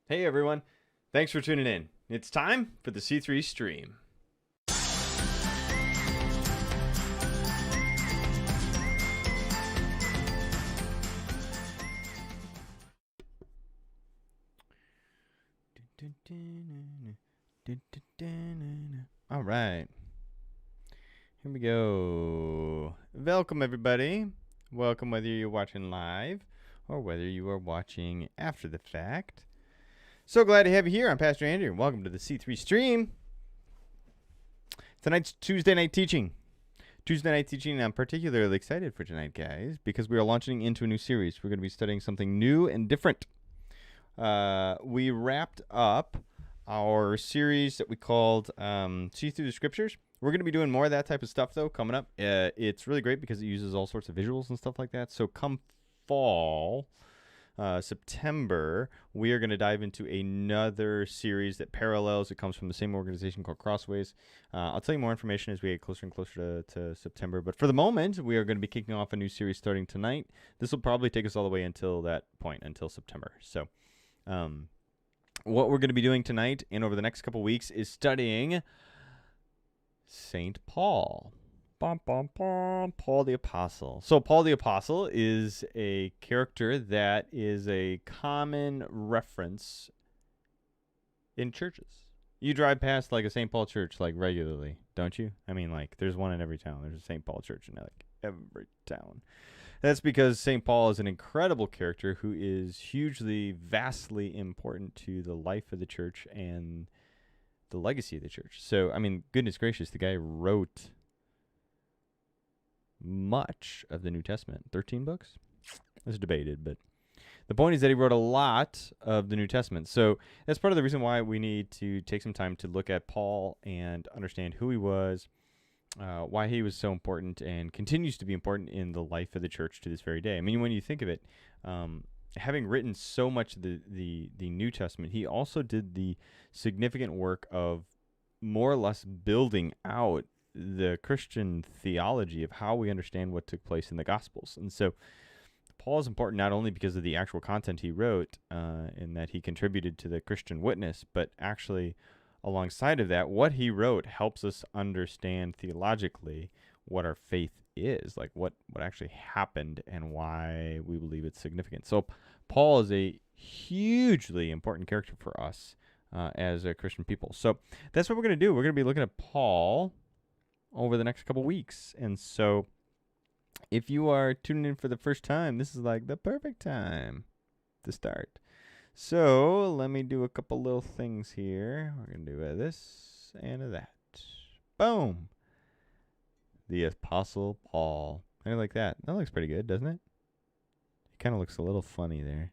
Hey everyone, thanks for tuning in. It's time for the C3 stream. All right, here we go. Welcome everybody. Welcome whether you're watching live or whether you are watching after the fact. So glad to have you here. I'm Pastor Andrew, and welcome to the C3 stream. Tonight's Tuesday night teaching. And I'm particularly excited for tonight, guys, because we are launching into a new series. We're going to be studying something new and different. We wrapped up our series that we called See Through the Scriptures. We're going to be doing more of that type of stuff, though, coming up. It's really great because it uses all sorts of visuals and stuff like that. So come fall, September, we are going to dive into another series that parallels. It comes from the same organization called Crossways. I'll tell you more information as we get closer and closer to September. But for the moment, we are going to be kicking off a new series starting tonight. This will probably take us all the way until that point, until September. So what we're going to be doing tonight and over the next couple weeks is studying St. Paul. Paul the Apostle. So Paul the Apostle is a character that is a common reference in churches. You drive past like a St. Paul church like regularly, don't you? I mean, like there's one in every town. There's a St. Paul church in like every town. That's because St. Paul is an incredible character who is hugely, vastly important to the life of the church and the legacy of the church. So, I mean, goodness gracious, the guy wrote much of the New Testament. 13 books? It's debated, but the point is that he wrote a lot of the New Testament. So that's part of the reason why we need to take some time to look at Paul and understand who he was, why he was so important and continues to be important in the life of the church to this very day. I mean, when you think of it, having written so much of the New Testament, he also did the significant work of more or less building out the Christian theology of how we understand what took place in the Gospels. And so Paul is important not only because of the actual content he wrote and that he contributed to the Christian witness, but actually alongside of that, what he wrote helps us understand theologically what our faith is, like what actually happened and why we believe it's significant. So Paul is a hugely important character for us as a Christian people. So that's what we're going to do. We're going to be looking at Paul over the next couple weeks. And so if you are tuning in for the first time, this is like the perfect time to start. So let me do a couple little things here. We're going to do this and that. Boom. The Apostle Paul. I like that. That looks pretty good, doesn't it? It kind of looks a little funny there.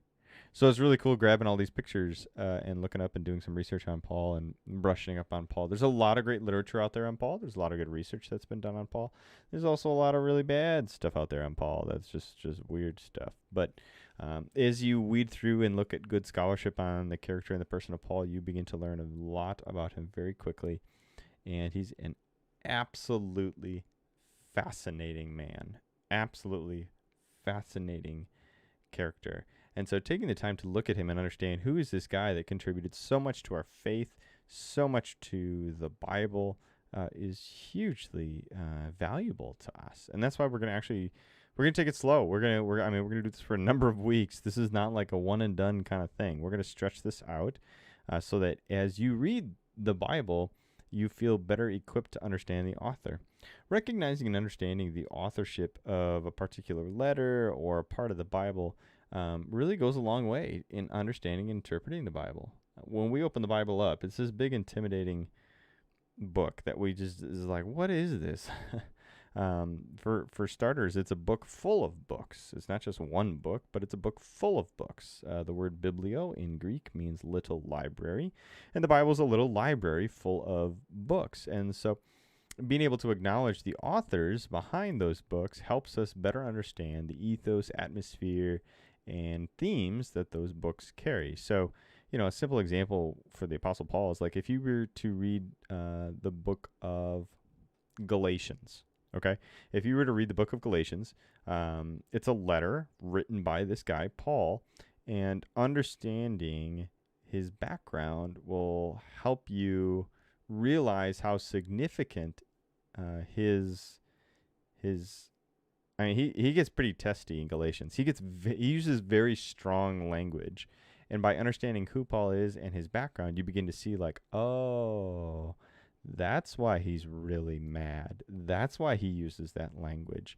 So it's really cool grabbing all these pictures and looking up and doing some research on Paul and brushing up on Paul. There's a lot of great literature out there on Paul. There's a lot of good research that's been done on Paul. There's also a lot of really bad stuff out there on Paul. That's just weird stuff. But as you weed through and look at good scholarship on the character and the person of Paul, you begin to learn a lot about him very quickly. And he's an absolutely fascinating man. Absolutely fascinating character. And so taking the time to look at him and understand who is this guy that contributed so much to our faith, so much to the Bible, is hugely valuable to us. And that's why we're going to take it slow. We're going to do this for a number of weeks. This is not like a one and done kind of thing. We're going to stretch this out so that as you read the Bible, you feel better equipped to understand the author. Recognizing and understanding the authorship of a particular letter or a part of the Bible really goes a long way in understanding and interpreting the Bible. When we open the Bible up, it's this big, intimidating book that we just is like, what is this? For starters, it's a book full of books. It's not just one book, but it's a book full of books. The word biblio in Greek means little library, and the Bible is a little library full of books. And so being able to acknowledge the authors behind those books helps us better understand the ethos, atmosphere, and themes that those books carry. So, a simple example for the Apostle Paul is like if you were to read the book of Galatians, okay? If you were to read the book of Galatians, it's a letter written by this guy, Paul, and understanding his background will help you realize how significant his I mean, he gets pretty testy in Galatians. He uses very strong language, and by understanding who Paul is and his background, you begin to see like, oh, that's why he's really mad. That's why he uses that language.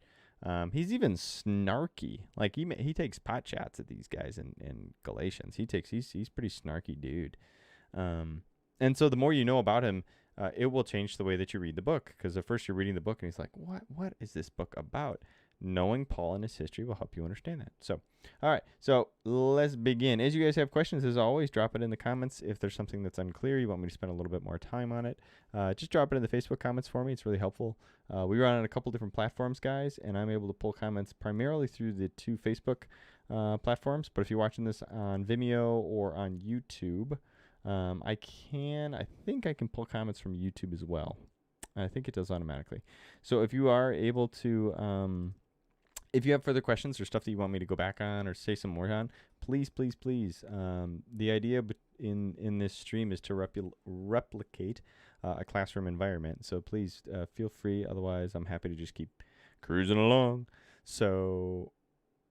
He's even snarky. Like he takes pot shots at these guys in Galatians. He's pretty snarky dude. And so the more you know about him, it will change the way that you read the book. Because at first you're reading the book and he's like, what is this book about? Knowing Paul and his history will help you understand that. So, all right. So let's begin. As you guys have questions, as always, drop it in the comments. If there's something that's unclear, you want me to spend a little bit more time on it, just drop it in the Facebook comments for me. It's really helpful. We run on a couple different platforms, guys, and I'm able to pull comments primarily through the two Facebook platforms. But if you're watching this on Vimeo or on YouTube, I think I can pull comments from YouTube as well. I think it does automatically. So if you are able to, if you have further questions or stuff that you want me to go back on or say some more on, please. The idea in this stream is to replicate a classroom environment. So please feel free. Otherwise, I'm happy to just keep cruising along. So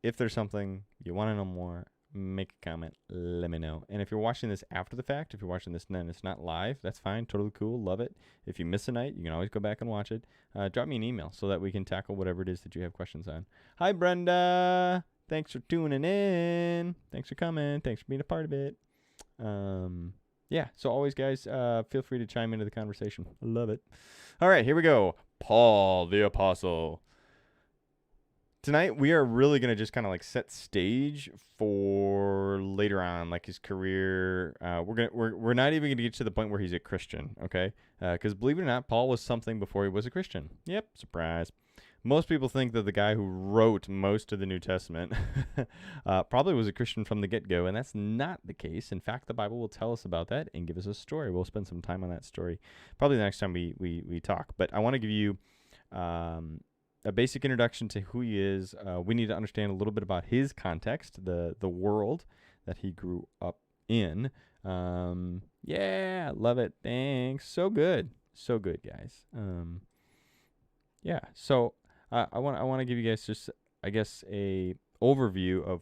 if there's something you want to know more, make a comment, let me know. And if you're watching this after the fact, if you're watching this and then it's not live, that's fine, totally cool, love it. If you miss a night, you can always go back and watch it. Drop me an email so that we can tackle whatever it is that you have questions on. Hi, Brenda. Thanks for tuning in. Thanks for coming. Thanks for being a part of it. Yeah, so always, guys, feel free to chime into the conversation. I love it. All right, here we go. Paul the Apostle. Tonight, we are really going to just kind of like set stage for later on, like his career. We're not even going to get to the point where he's a Christian, okay? Because believe it or not, Paul was something before he was a Christian. Yep, surprise. Most people think that the guy who wrote most of the New Testament probably was a Christian from the get-go, and that's not the case. In fact, the Bible will tell us about that and give us a story. We'll spend some time on that story probably the next time we talk. But I want to give you a basic introduction to who he is. We need to understand a little bit about his context, the world that he grew up in. Yeah, love it. Thanks. So good, guys. Yeah. So I want to give you guys just, I guess, a overview of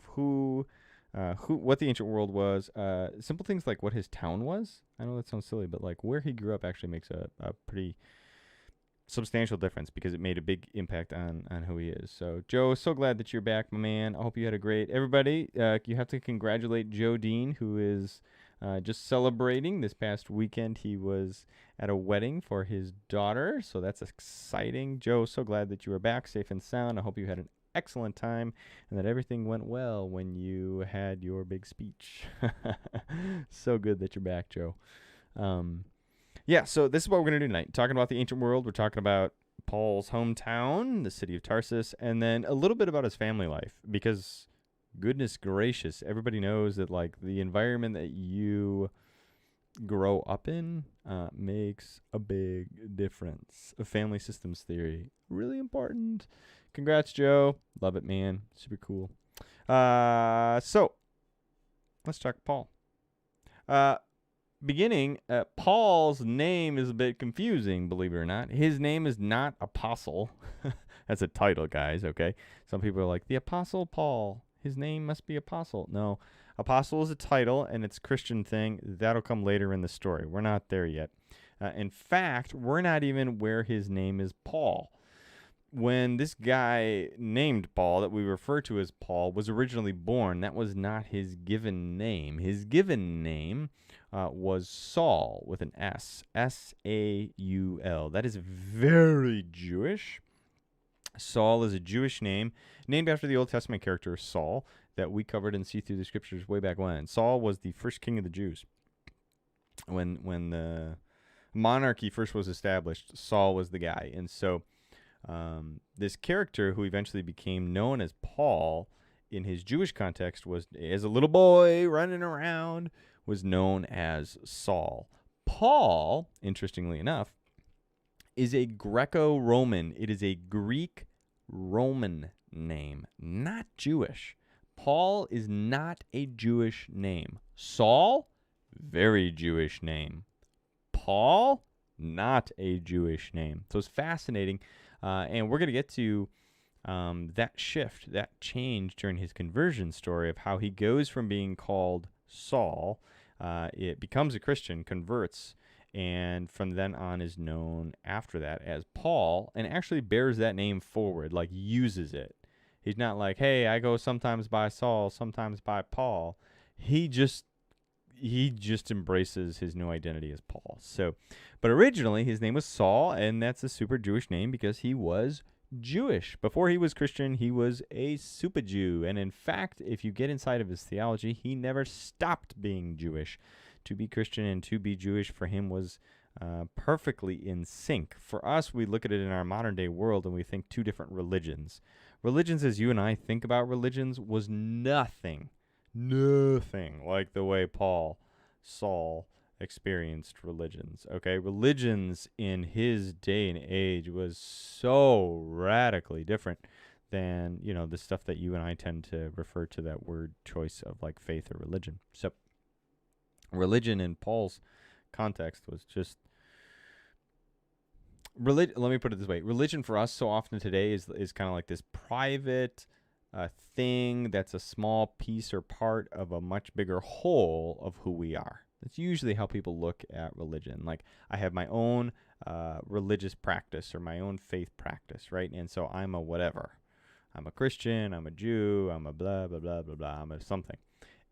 what the ancient world was. Simple things like what his town was. I know that sounds silly, but like where he grew up actually makes a pretty substantial difference because it made a big impact on who he is. So Joe, so glad that you're back, my man. I hope you had a great, everybody, you have to congratulate Joe Dean, who is just celebrating this past weekend. He was at a wedding for his daughter, so that's exciting. Joe, so glad that you are back safe and sound. I hope you had an excellent time and that everything went well when you had your big speech. So good that you're back, Joe. Yeah, so this is what we're going to do tonight. Talking about the ancient world, we're talking about Paul's hometown, the city of Tarsus, and then a little bit about his family life, because goodness gracious, everybody knows that like the environment that you grow up in makes a big difference. A family systems theory, really important. Congrats, Joe. Love it, man. Super cool. So let's talk Paul. Beginning, Paul's name is a bit confusing, believe it or not. His name is not Apostle. That's a title, guys, okay? Some people are like, the Apostle Paul. His name must be Apostle. No, Apostle is a title, and it's a Christian thing. That'll come later in the story. We're not there yet. In fact, we're not even where his name is Paul. When this guy named Paul, that we refer to as Paul, was originally born, that was not his given name. His given name was Saul with an S. S-A-U-L. That is very Jewish. Saul is a Jewish name named after the Old Testament character Saul that we covered and see through the scriptures way back when. Saul was the first king of the Jews. When the monarchy first was established, Saul was the guy. And so this character who eventually became known as Paul in his Jewish context was, as a little boy running around, was known as Saul. Paul, interestingly enough, is a Greco-Roman. It is a Greek-Roman name, not Jewish. Paul is not a Jewish name. Saul, very Jewish name. Paul, not a Jewish name. So it's fascinating. And we're going to get to that shift, that change during his conversion story of how he goes from being called Saul, it becomes a Christian, converts, and from then on is known after that as Paul, and actually bears that name forward, like uses it. He's not like, hey, I go sometimes by Saul, sometimes by Paul. He just embraces his new identity as Paul. So, but originally his name was Saul, and that's a super Jewish name because he was Jewish. Before he was Christian, he was a super Jew. And in fact, if you get inside of his theology, he never stopped being Jewish. To be Christian and to be Jewish for him was perfectly in sync. For us, we look at it in our modern day world and we think two different religions. Religions, as you and I think about religions, was nothing like the way Saul experienced religions. Okay, religions in his day and age was so radically different than, the stuff that you and I tend to refer to that word choice of like faith or religion. So religion in Paul's context was just let me put it this way. Religion for us so often today is kind of like this private thing that's a small piece or part of a much bigger whole of who we are. That's usually how people look at religion. Like, I have my own religious practice or my own faith practice, right? And so I'm a whatever. I'm a Christian, I'm a Jew, I'm a blah, blah, blah, blah, blah, I'm a something.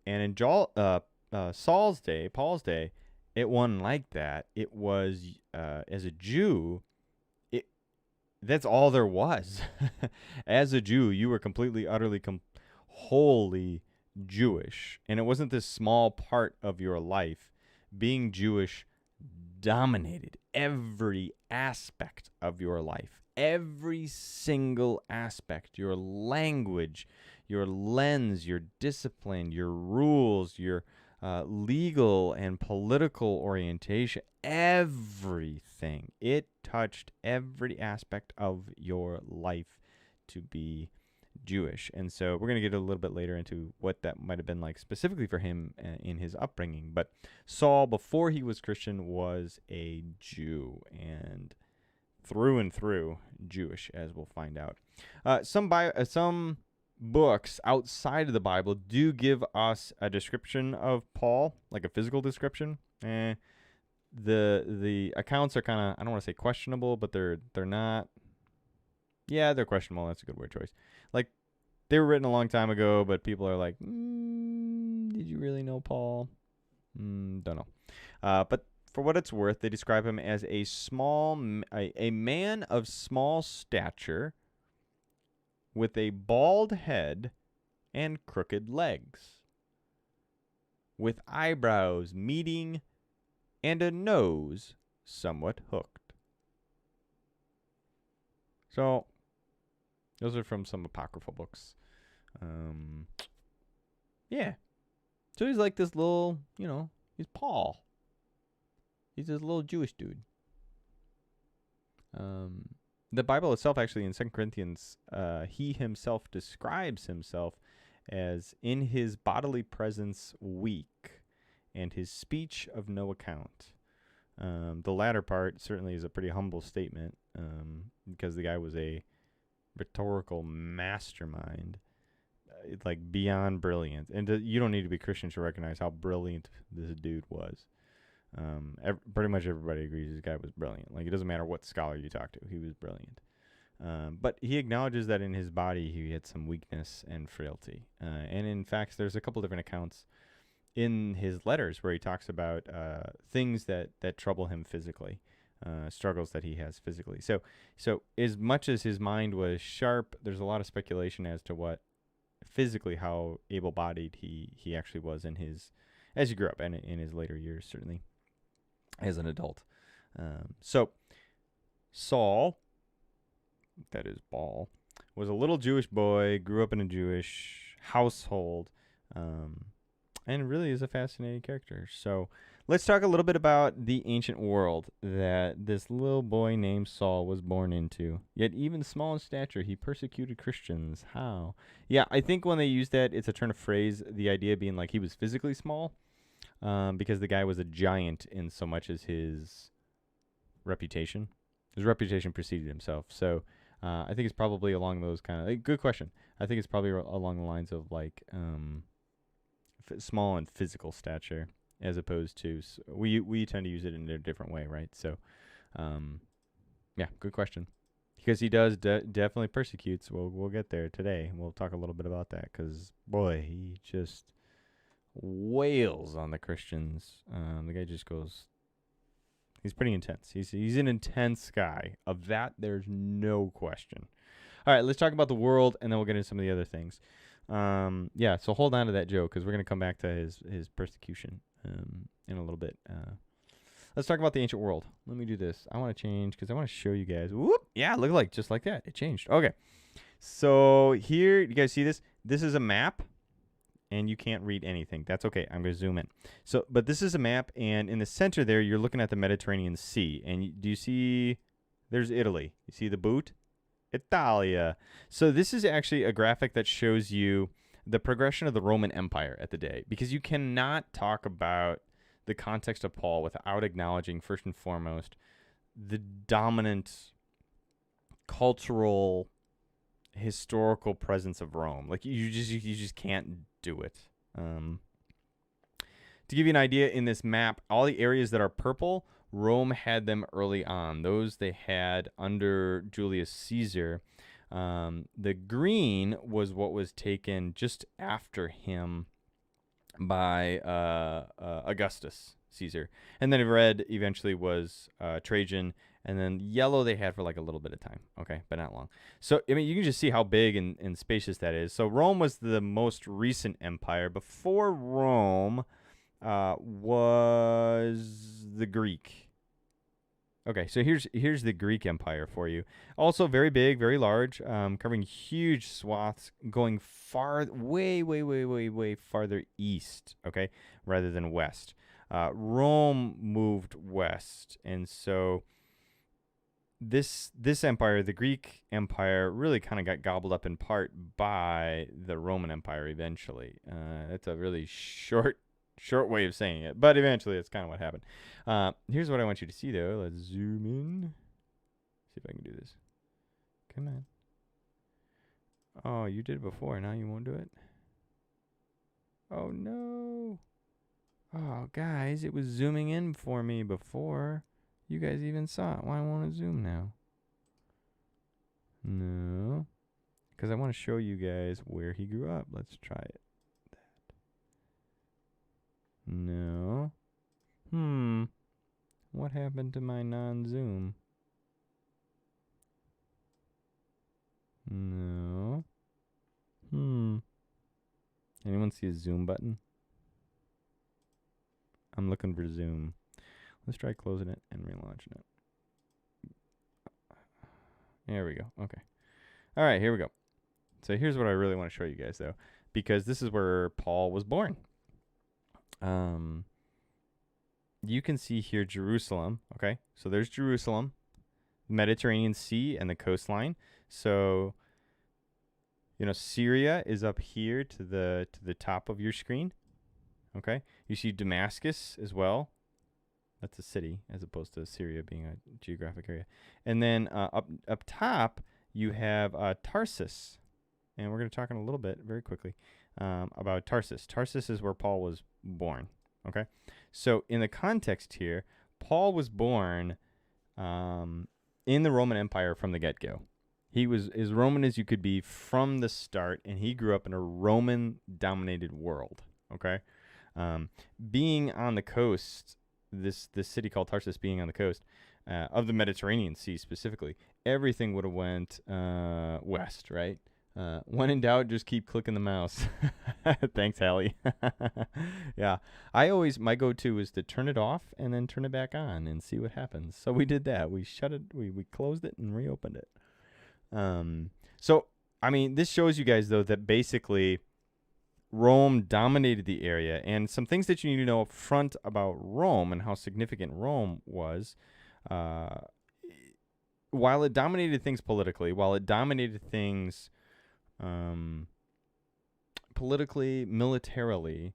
And in Saul's day, Paul's day, it wasn't like that. It was, as a Jew, that's all there was. As a Jew, you were completely, utterly, wholly Jewish. And it wasn't this small part of your life. Being Jewish dominated every aspect of your life. Every single aspect. Your language, your lens, your discipline, your rules, your legal and political orientation, everything. It touched every aspect of your life to be Jewish. And so we're going to get a little bit later into what that might have been like specifically for him in his upbringing. But Saul, before he was Christian, was a Jew and through Jewish, as we'll find out. Some books outside of the Bible do give us a description of Paul, like a physical description. The accounts are kind of, I don't want to say questionable, but they're not. Yeah, they're questionable. That's a good word choice. Like, they were written a long time ago, but people are like, did you really know Paul? Don't know. But for what it's worth, they describe him as a man of small stature with a bald head and crooked legs, with eyebrows meeting and a nose somewhat hooked. So, those are from some apocryphal books. Yeah. So he's like this little, he's Paul. He's this little Jewish dude. The Bible itself, actually, in 2 Corinthians, he himself describes himself as in his bodily presence weak, and his speech of no account. The latter part certainly is a pretty humble statement, because the guy was a rhetorical mastermind, like beyond brilliant. And you don't need to be Christian to recognize how brilliant this dude was. Pretty much everybody agrees this guy was brilliant. Like, it doesn't matter what scholar you talk to, he was brilliant. But he acknowledges that in his body he had some weakness and frailty. And in fact, there's a couple different accounts in his letters where he talks about things that trouble him physically, struggles that he has physically. So as much as his mind was sharp, there's a lot of speculation as to what physically, how able-bodied he actually was as he grew up and in his later years, certainly as an adult. So Saul, that is Paul, was a little Jewish boy, grew up in a Jewish household, and really is a fascinating character. So let's talk a little bit about the ancient world that this little boy named Saul was born into. Yet even small in stature, he persecuted Christians. How? Yeah, I think when they use that, it's a turn of phrase, the idea being like he was physically small. because the guy was a giant in so much as his reputation. His reputation preceded himself. So I think it's probably along those kind of good question. I think it's probably along the lines of like small and physical stature, as opposed to we tend to use it in a different way, right? So yeah, good question. Because he does definitely persecutes. We'll get there today. We'll talk a little bit about that because boy, he just wails on the Christians. The guy just goes. He's pretty intense. He's an intense guy. Of that, there's no question. All right, let's talk about the world, and then we'll get into some of the other things. Yeah, so hold on to that, Joe, because we're going to come back to his persecution in a little bit. Let's talk about the ancient world. Let me do this. I want to change because I want to show you guys. Whoop! Yeah, look like just like that. It changed. Okay. So here, you guys see this? This is a map, and you can't read anything. That's okay. I'm going to zoom in. So, but this is a map, and in the center there, you're looking at the Mediterranean Sea. And do you see? There's Italy. You see the boot? Italia. So this is actually a graphic that shows you the progression of the Roman Empire at the day, because you cannot talk about the context of Paul without acknowledging first and foremost the dominant cultural historical presence of Rome. Like you just can't do it. To give you an idea, in this map, all the areas that are purple, Rome had them early on. Those they had under Julius Caesar. The green was what was taken just after him by Augustus Caesar. And then red eventually was Trajan. And then yellow they had for like a little bit of time. Okay, but not long. So, I mean, you can just see how big and spacious that is. So Rome was the most recent empire. Before Rome was the Greek. Okay, so here's the Greek Empire for you. Also very big, very large, covering huge swaths, going way farther east, okay, rather than west. Rome moved west, and so this empire, the Greek Empire, really kind of got gobbled up in part by the Roman Empire eventually. That's a really short way of saying it, but eventually it's kind of what happened. Here's what I want you to see, though. Let's zoom in. See if I can do this. Come on. Oh, you did it before. Now you won't do it? Oh, no. Oh, guys, it was zooming in for me before. You guys even saw it. Why won't it zoom now? No. Because I want to show you guys where he grew up. Let's try it. No. What happened to my non-zoom? No. Anyone see a zoom button? I'm looking for zoom. Let's try closing it and relaunching it. There we go. Okay. All right, here we go. So here's what I really want to show you guys, though, because this is where Paul was born. You can see here Jerusalem. Okay, so there's Jerusalem, Mediterranean Sea, and the coastline. So, you know, Syria is up here to the top of your screen. Okay, you see Damascus as well. That's a city as opposed to Syria being a geographic area. And then up top you have Tarsus, and we're going to talk in a little bit very quickly about Tarsus. Tarsus is where Paul was born. Okay, so in the context here, Paul was born in the Roman Empire from the get-go. He was as Roman as you could be from the start, and he grew up in a Roman-dominated world. Okay, being on the coast, this city called Tarsus being on the coast of the Mediterranean Sea specifically, everything would have went west, right? When in doubt, just keep clicking the mouse. Thanks, Hallie. Yeah, my go-to is to turn it off and then turn it back on and see what happens. So we did that. We shut it, we closed it and reopened it. So, I mean, this shows you guys, though, that basically Rome dominated the area. And some things that you need to know up front about Rome and how significant Rome was, while it dominated things politically, while it dominated things politically, militarily,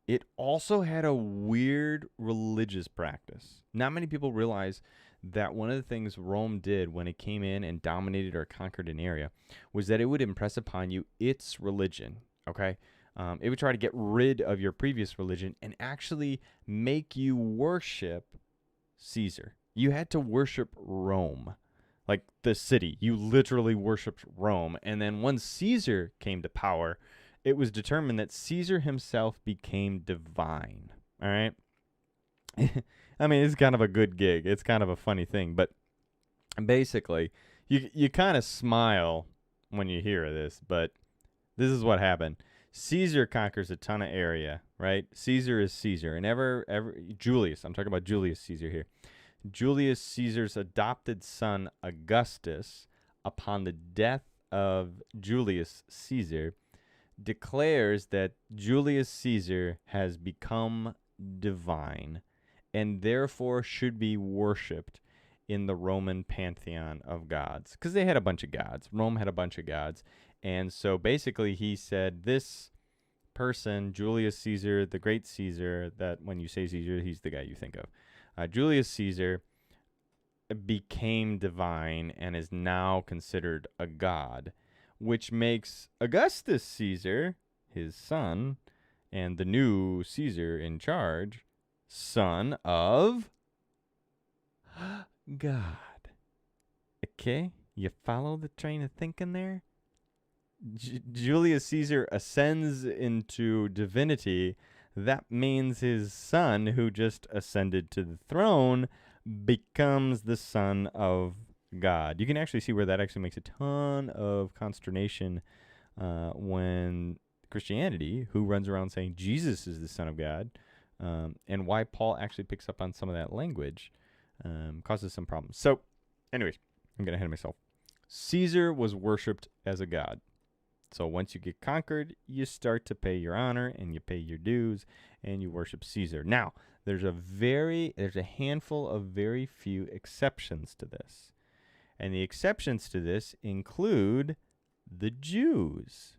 it also had a weird religious practice. Not many people realize that one of the things Rome did when it came in and dominated or conquered an area was that it would impress upon you its religion, okay? It would try to get rid of your previous religion and actually make you worship Caesar. You had to worship Rome, like the city. You literally worshiped Rome. And then once Caesar came to power, it was determined that Caesar himself became divine. All right? I mean, it's kind of a good gig. It's kind of a funny thing. But basically, you kind of smile when you hear this, but this is what happened. Caesar conquers a ton of area, right? Caesar is Caesar. And Julius, I'm talking about Julius Caesar here. Julius Caesar's adopted son, Augustus, upon the death of Julius Caesar, declares that Julius Caesar has become divine and therefore should be worshipped in the Roman pantheon of gods. Because they had a bunch of gods. Rome had a bunch of gods. And so basically he said this person, Julius Caesar, the great Caesar, that when you say Caesar, he's the guy you think of. Julius Caesar became divine and is now considered a god, which makes Augustus Caesar, his son, and the new Caesar in charge, son of God. Okay? You follow the train of thinking there? Julius Caesar ascends into divinity. That means his son, who just ascended to the throne, becomes the son of God. You can actually see where that actually makes a ton of consternation when Christianity, who runs around saying Jesus is the son of God, and why Paul actually picks up on some of that language, causes some problems. So, anyways, I'm getting ahead of myself. Caesar was worshipped as a god. So once you get conquered, you start to pay your honor and you pay your dues and you worship Caesar. Now, there's a handful of very few exceptions to this. And the exceptions to this include the Jews.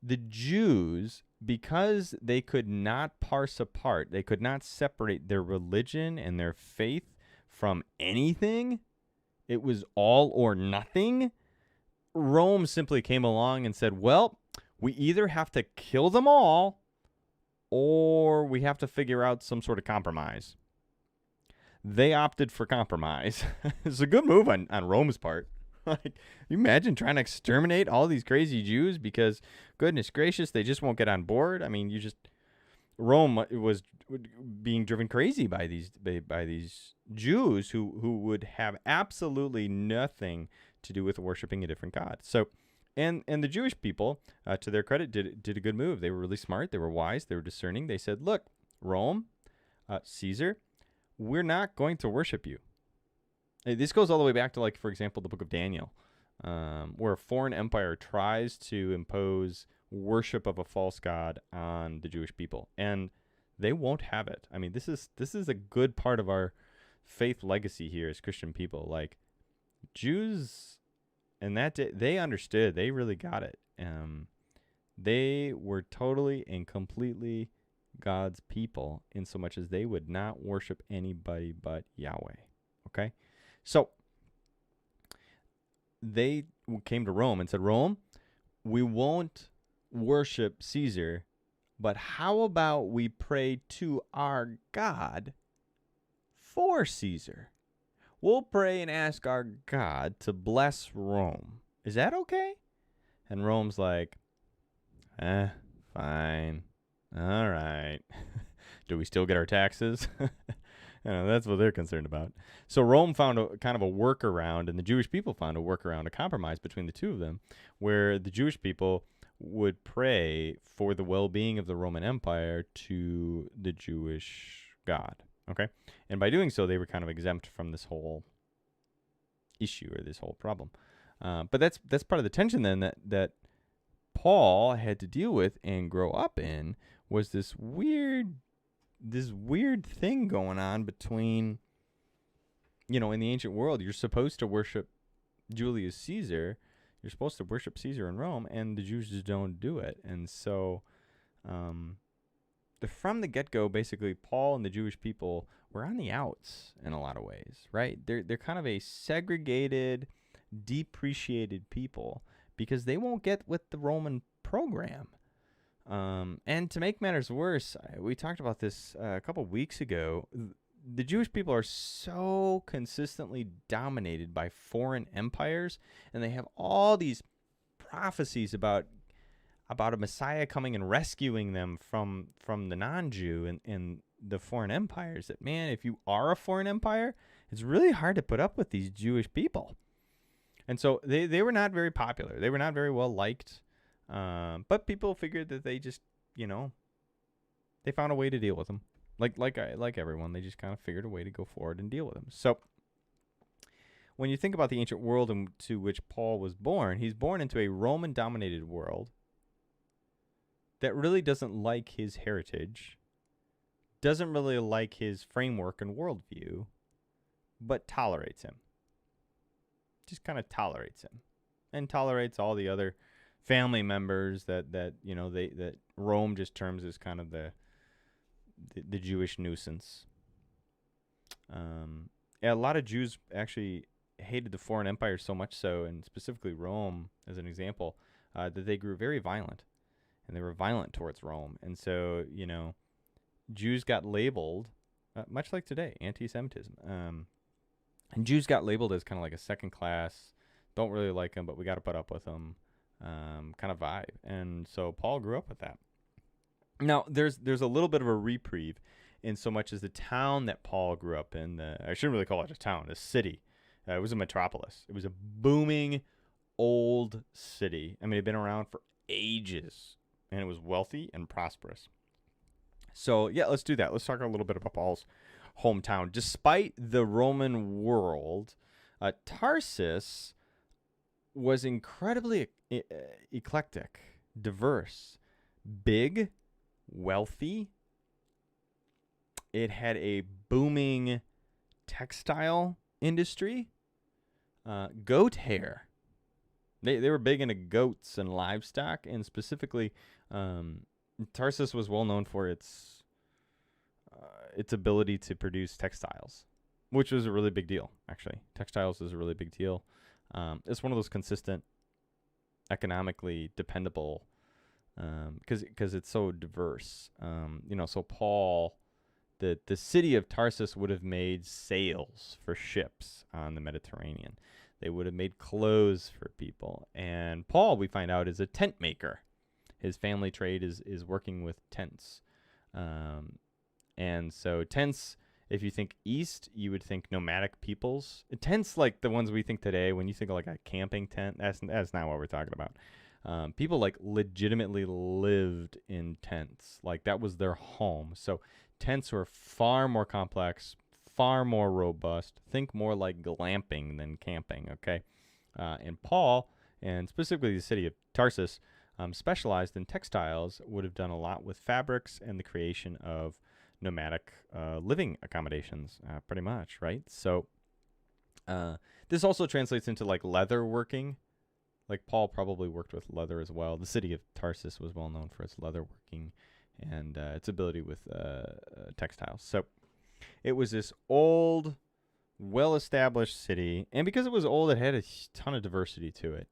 The Jews, because they could not parse apart, they could not separate their religion and their faith from anything, it was all or nothing. Rome simply came along and said, well, we either have to kill them all or we have to figure out some sort of compromise. They opted for compromise. It's a good move on Rome's part. Like, you imagine trying to exterminate all these crazy Jews because, goodness gracious, they just won't get on board. I mean, Rome was being driven crazy by these Jews who would have absolutely nothing to do with worshiping a different god. So, and the Jewish people, to their credit, did a good move. They were really smart. They were wise. They were discerning. They said, look, Rome, Caesar, we're not going to worship you. This goes all the way back to, like, for example, the book of Daniel, where a foreign empire tries to impose worship of a false god on the Jewish people, and they won't have it. I mean, this is a good part of our faith legacy here as Christian people. Like, Jews, and that day, they understood. They really got it. They were totally and completely God's people, in so much as they would not worship anybody but Yahweh. Okay, so they came to Rome and said, Rome, we won't worship Caesar, but how about we pray to our God for Caesar? We'll pray and ask our God to bless Rome. Is that okay? And Rome's like, fine. All right. Do we still get our taxes? That's what they're concerned about. So Rome found a kind of a workaround, and the Jewish people found a workaround, a compromise between the two of them, where the Jewish people would pray for the well-being of the Roman Empire to the Jewish God. Okay? And by doing so, they were kind of exempt from this whole issue or this whole problem. But that's part of the tension then that Paul had to deal with and grow up in, was this weird thing going on between, in the ancient world, you're supposed to worship Julius Caesar. You're supposed to worship Caesar in Rome, and the Jews just don't do it. And so from the get-go, basically, Paul and the Jewish people were on the outs in a lot of ways, right? They're kind of a segregated, depreciated people because they won't get with the Roman program. And to make matters worse, we talked about this a couple weeks ago. The Jewish people are so consistently dominated by foreign empires, and they have all these prophecies about a Messiah coming and rescuing them from the non-Jew and the foreign empires. That, man, if you are a foreign empire, it's really hard to put up with these Jewish people. And so they were not very popular. They were not very well liked. But people figured that they just, they found a way to deal with them. Like everyone, they just kind of figured a way to go forward and deal with them. So when you think about the ancient world into which Paul was born, he's born into a Roman-dominated world that really doesn't like his heritage, doesn't really like his framework and worldview, but tolerates him. Just kind of tolerates him, and tolerates all the other family members that Rome just terms as kind of the Jewish nuisance. A lot of Jews actually hated the foreign empires so much so, and specifically Rome as an example, that they grew very violent. And they were violent towards Rome. And so, Jews got labeled, much like today, anti-Semitism. And Jews got labeled as kind of like a second class, don't really like them, but we got to put up with them kind of vibe. And so Paul grew up with that. Now, there's a little bit of a reprieve in so much as the town that Paul grew up in, I shouldn't really call it a town, a city. It was a metropolis. It was a booming old city. I mean, it had been around for ages. And it was wealthy and prosperous. So, yeah, let's do that. Let's talk a little bit about Paul's hometown. Despite the Roman world, Tarsus was incredibly eclectic, diverse, big, wealthy. It had a booming textile industry, goat hair. They were big into goats and livestock, and specifically, Tarsus was well known for its ability to produce textiles, which was a really big deal, actually. Textiles is a really big deal. It's one of those consistent, economically dependable, because it's so diverse. So Paul, the city of Tarsus would have made sails for ships on the Mediterranean. They would have made clothes for people. And Paul, we find out, is a tent maker. His family trade is working with tents. And so tents, if you think east, you would think nomadic peoples. Tents like the ones we think today, when you think of like a camping tent, that's not what we're talking about. People like legitimately lived in tents. Like that was their home. So tents were far more complex, far more robust. Think more like glamping than camping, okay? And Paul, and specifically the city of Tarsus, specialized in textiles, would have done a lot with fabrics and the creation of nomadic living accommodations, pretty much, right? So this also translates into like leather working. Like Paul probably worked with leather as well. The city of Tarsus was well known for its leather working and its ability with textiles. So it was this old, well-established city, and because it was old, it had a ton of diversity to it.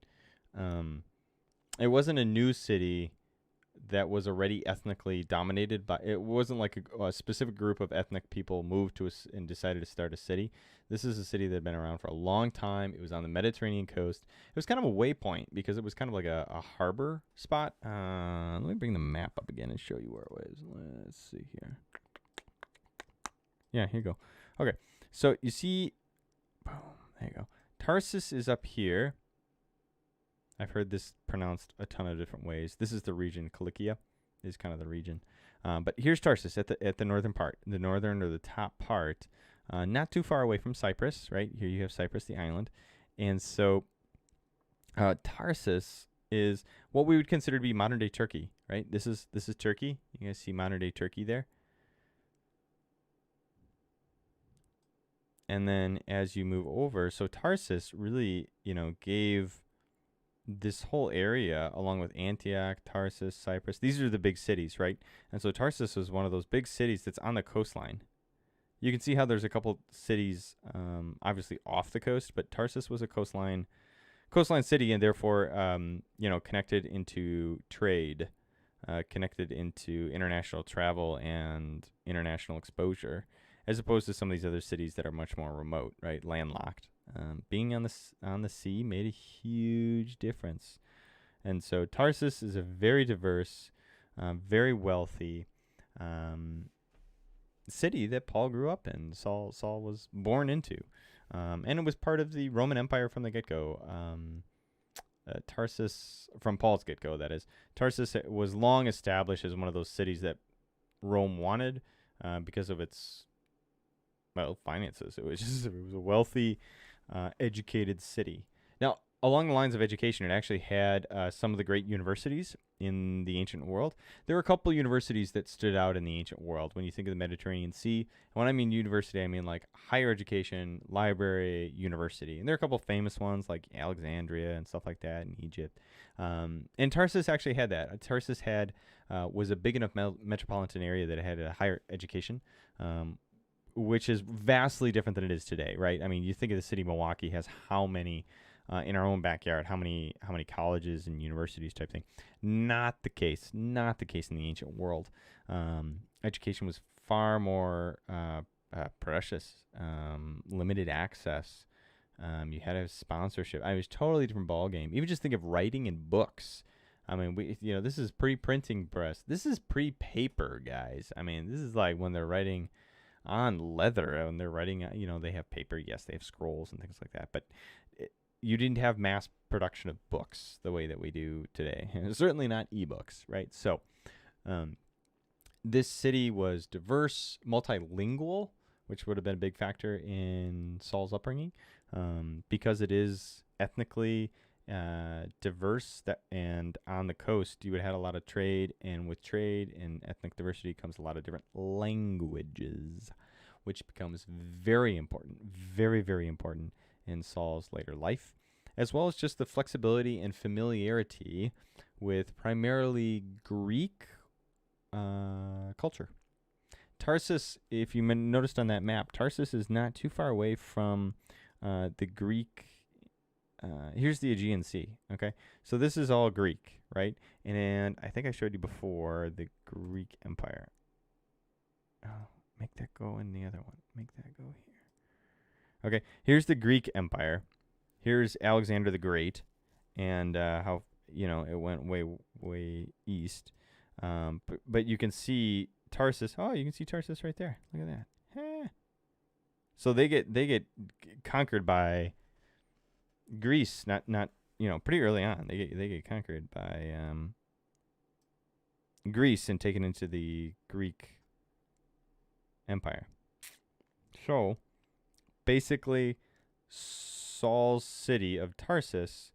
It wasn't a new city that was already ethnically dominated by. It wasn't like a specific group of ethnic people moved to and decided to start a city. This is a city that had been around for a long time. It was on the Mediterranean coast. It was kind of a waypoint because it was kind of like a harbor spot. Let me bring the map up again and show you where it was. Let's see here. Yeah, here you go. Okay, so you see, boom, there you go. Tarsus is up here. I've heard this pronounced a ton of different ways. This is the region. Cilicia is kind of the region. But here's Tarsus at the northern part, the northern or the top part, not too far away from Cyprus, right? Here you have Cyprus, the island. And so Tarsus is what we would consider to be modern-day Turkey, right? This is Turkey. You guys see modern-day Turkey there? And then as you move over, so Tarsus really, gave this whole area, along with Antioch, Tarsus, Cyprus, these are the big cities, right? And so Tarsus was one of those big cities that's on the coastline. You can see how there's a couple cities, obviously off the coast, but Tarsus was a coastline city, and therefore, connected into trade, connected into international travel and international exposure, as opposed to some of these other cities that are much more remote, right, landlocked. Being on the sea made a huge difference, and so Tarsus is a very diverse, very wealthy city that Paul grew up in. Saul was born into, and it was part of the Roman Empire from the get-go. Tarsus, from Paul's get-go, that is. Tarsus was long established as one of those cities that Rome wanted because of its, finances. It was a wealthy, educated city. Now, along the lines of education, it actually had some of the great universities in the ancient world. There were a couple universities that stood out in the ancient world when you think of the Mediterranean Sea. And when I mean university, I mean like higher education, library, university. And there are a couple famous ones like Alexandria and stuff like that in Egypt. And Tarsus actually had that. Tarsus was a big enough metropolitan area that it had a higher education, which is vastly different than it is today, right? I mean, you think of the city of Milwaukee has how many in our own backyard, how many colleges and universities type thing. Not the case in the ancient world. Education was far more precious, limited access. You had to have sponsorship. It was a totally different ball game. Even just think of writing in books. I mean, this is pre-printing press. This is pre-paper, guys. I mean, this is like when they're writing on leather, and they're writing, they have paper. Yes, they have scrolls and things like that, but you didn't have mass production of books the way that we do today. Certainly not ebooks, right? So this city was diverse, multilingual, which would have been a big factor in Saul's upbringing, because it is ethnically diverse. And on the coast, you would have had a lot of trade, and with trade and ethnic diversity comes a lot of different languages, which becomes very important, very, very important in Saul's later life, as well as just the flexibility and familiarity with primarily Greek culture. Tarsus, if you noticed on that map, Tarsus is not too far away from the Greek. Here's the Aegean Sea, okay? So this is all Greek, right? And I think I showed you before the Greek Empire. Oh, make that go in the other one. Make that go here. Okay, here's the Greek Empire. Here's Alexander the Great, and how it went way east. But you can see Tarsus. Oh, you can see Tarsus right there. Look at that. So they get conquered by Greece. Not pretty early on. They get conquered by Greece and taken into the Greek Empire. So basically, Saul's city of Tarsus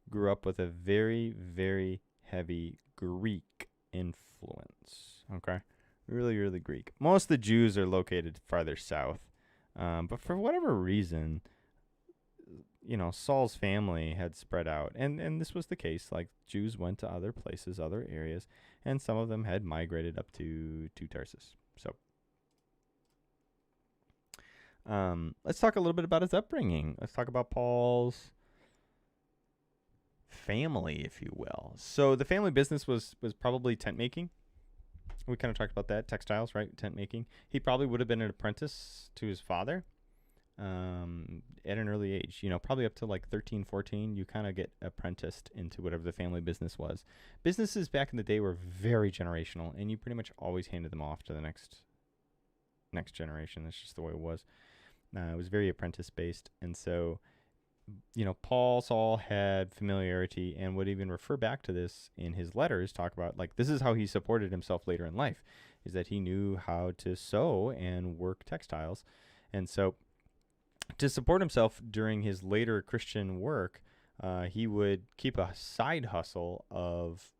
grew up with a very, very heavy Greek influence. Okay? Really, really Greek. Most of the Jews are located farther south. But for whatever reason, Saul's family had spread out. And this was the case. Like, Jews went to other places, other areas, and some of them had migrated up to Tarsus. So let's talk a little bit about his upbringing. Let's talk about Paul's family, if you will. So the family business was probably tent making. We kind of talked about that. Textiles, right? Tent making. He probably would have been an apprentice to his father at an early age. Probably up to like 13, 14, you kind of get apprenticed into whatever the family business was. Businesses back in the day were very generational, and you pretty much always handed them off to the next generation. That's just the way it was. It was very apprentice-based, and so, Saul had familiarity and would even refer back to this in his letters, talk about, like, this is how he supported himself later in life, is that he knew how to sew and work textiles. And so to support himself during his later Christian work, he would keep a side hustle of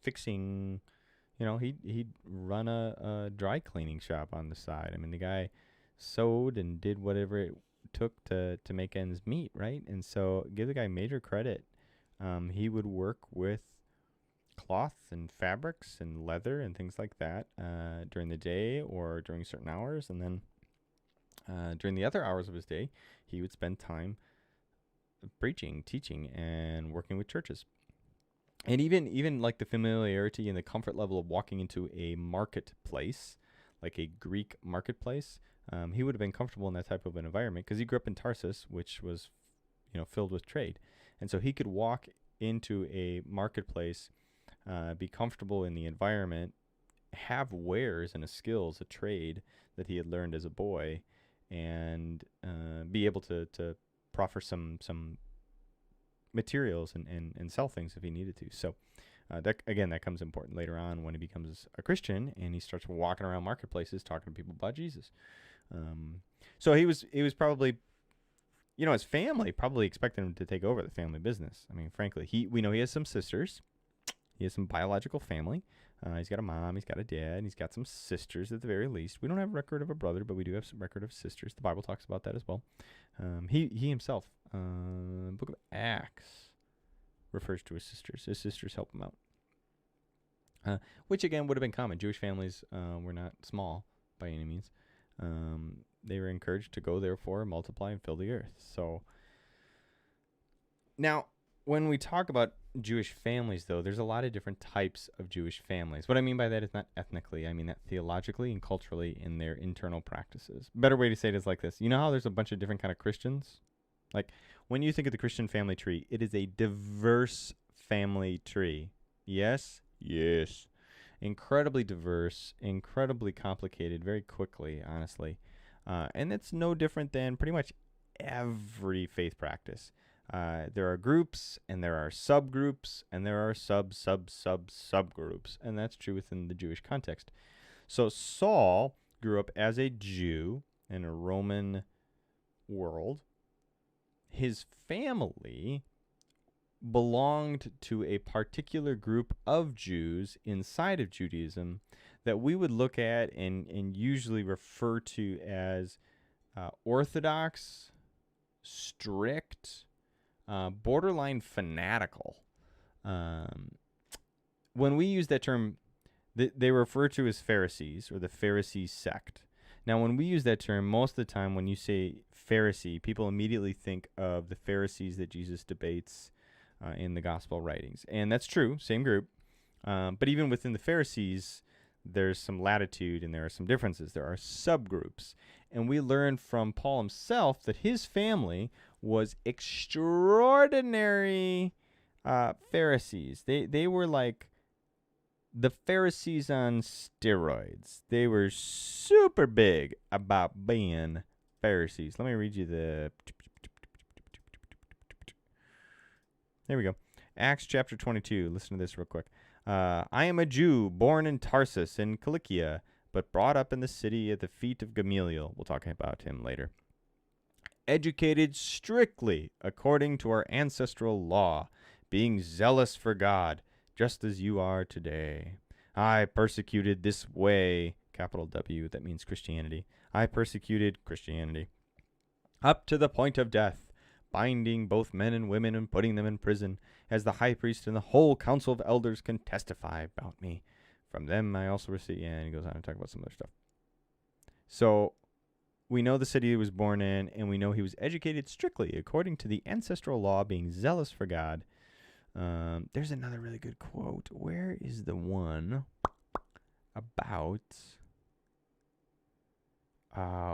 fixing, he'd run a dry cleaning shop on the side. I mean, the guy sewed and did whatever it took to make ends meet, right? And so give the guy major credit He would work with cloth and fabrics and leather and things like that during the day or during certain hours. And then during the other hours of his day, he would spend time preaching, teaching, and working with churches. And even like the familiarity and the comfort level of walking into a marketplace, like a Greek marketplace, he would have been comfortable in that type of an environment because he grew up in Tarsus, which was, filled with trade. And so he could walk into a marketplace, be comfortable in the environment, have wares and a skills, a trade that he had learned as a boy, and be able to proffer some materials and sell things if he needed to. So that comes important later on when he becomes a Christian and he starts walking around marketplaces talking to people about Jesus. So he was probably, his family probably expected him to take over the family business. I mean, frankly, we know he has some sisters. He has some biological family. He's got a mom, he's got a dad, and he's got some sisters at the very least. We don't have a record of a brother, but we do have some record of sisters. The Bible talks about that as well. He himself, Book of Acts, refers to his sisters. His sisters help him out, which again would have been common. Jewish families were not small by any means. They were encouraged to go, therefore, multiply and fill the earth. So now, when we talk about Jewish families, though, there's a lot of different types of Jewish families. What I mean by that is not ethnically. I mean that theologically and culturally in their internal practices. Better way to say it is like this. You know how there's a bunch of different kind of Christians? Like, when you think of the Christian family tree, it is a diverse family tree. Yes? Yes. Incredibly diverse, incredibly complicated, very quickly, honestly. And it's no different than pretty much every faith practice. There are groups, and there are subgroups, and there are subgroups, and that's true within the Jewish context. So Saul grew up as a Jew in a Roman world. His family belonged to a particular group of Jews inside of Judaism that we would look at and usually refer to as orthodox, strict, borderline fanatical. When we use that term, they refer to as Pharisees or the Pharisee sect. Now, when we use that term, most of the time when you say Pharisee, people immediately think of the Pharisees that Jesus debates in the gospel writings. And that's true, same group. But even within the Pharisees, there's some latitude and there are some differences. There are subgroups. And we learn from Paul himself that his family was extraordinary Pharisees. They were like the Pharisees on steroids. They were super big about being Pharisees. Let me read you the... There we go. Acts chapter 22. Listen to this real quick. I am a Jew born in Tarsus in Cilicia, but brought up in the city at the feet of Gamaliel. We'll talk about him later. Educated strictly according to our ancestral law, being zealous for God, just as you are today. I persecuted this way, capital W, that means Christianity. I persecuted Christianity up to the point of death, binding both men and women and putting them in prison, as the high priest and the whole council of elders can testify about me. From them I also received, and he goes on to talk about some other stuff. So we know the city he was born in, and we know he was educated strictly according to the ancestral law, being zealous for God. There's another really good quote. Where is the one about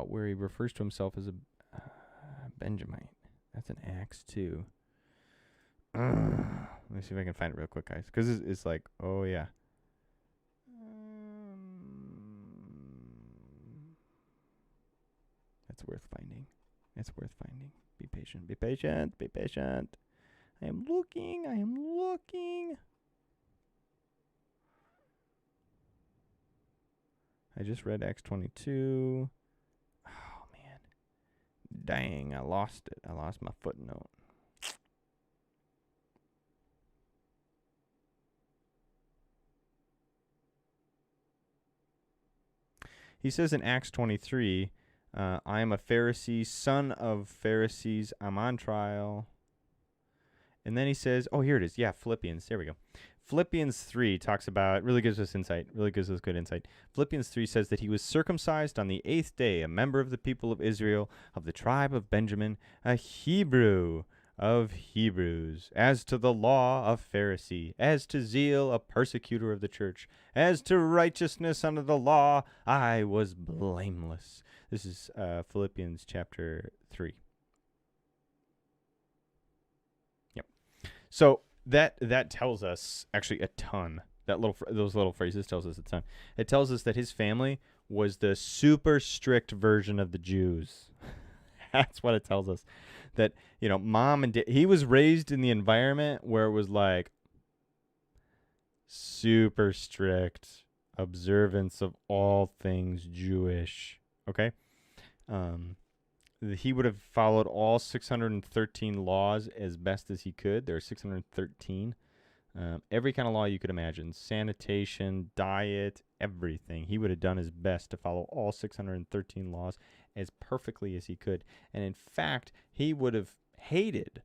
where he refers to himself as a Benjamite? That's in Acts 2. Let me see if I can find it real quick, guys. Because it's like, oh, yeah. That's worth finding. It's worth finding. Be patient. Be patient. Be patient. I am looking. I am looking. I just read Acts 22. Oh, man. Dang, I lost it. I lost my footnote. He says in Acts 23, I am a Pharisee, son of Pharisees. I'm on trial. And then he says, oh, here it is. Yeah, Philippians. There we go. Philippians 3 talks about, really gives us insight, really gives us good insight. Philippians 3 says that he was circumcised on the 8th day, a member of the people of Israel, of the tribe of Benjamin, a Hebrew of Hebrews, as to the law, a Pharisee, as to zeal, a persecutor of the church, as to righteousness under the law, I was blameless. This is Philippians chapter 3. Yep. So that tells us actually a ton. Those little phrases tells us a ton. It tells us that his family was the super strict version of the Jews. That's what it tells us. That, mom and dad, he was raised in the environment where it was like super strict observance of all things Jewish. Okay? He would have followed all 613 laws as best as he could. There are 613. Every kind of law you could imagine. Sanitation, diet, everything. He would have done his best to follow all 613 laws as perfectly as he could. And in fact, he would have hated,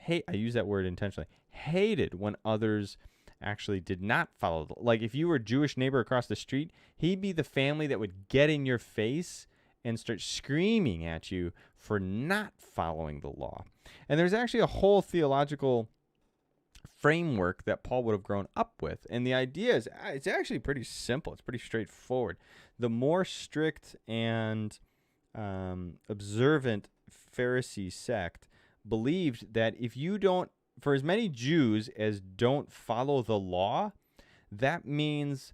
I use that word intentionally, hated when others actually did not follow. Like if you were a Jewish neighbor across the street, he'd be the family that would get in your face and start screaming at you for not following the law. And there's actually a whole theological framework that Paul would have grown up with. And the idea is, it's actually pretty simple. It's pretty straightforward. The more strict and observant Pharisee sect believed that if you don't, for as many Jews as don't follow the law, that means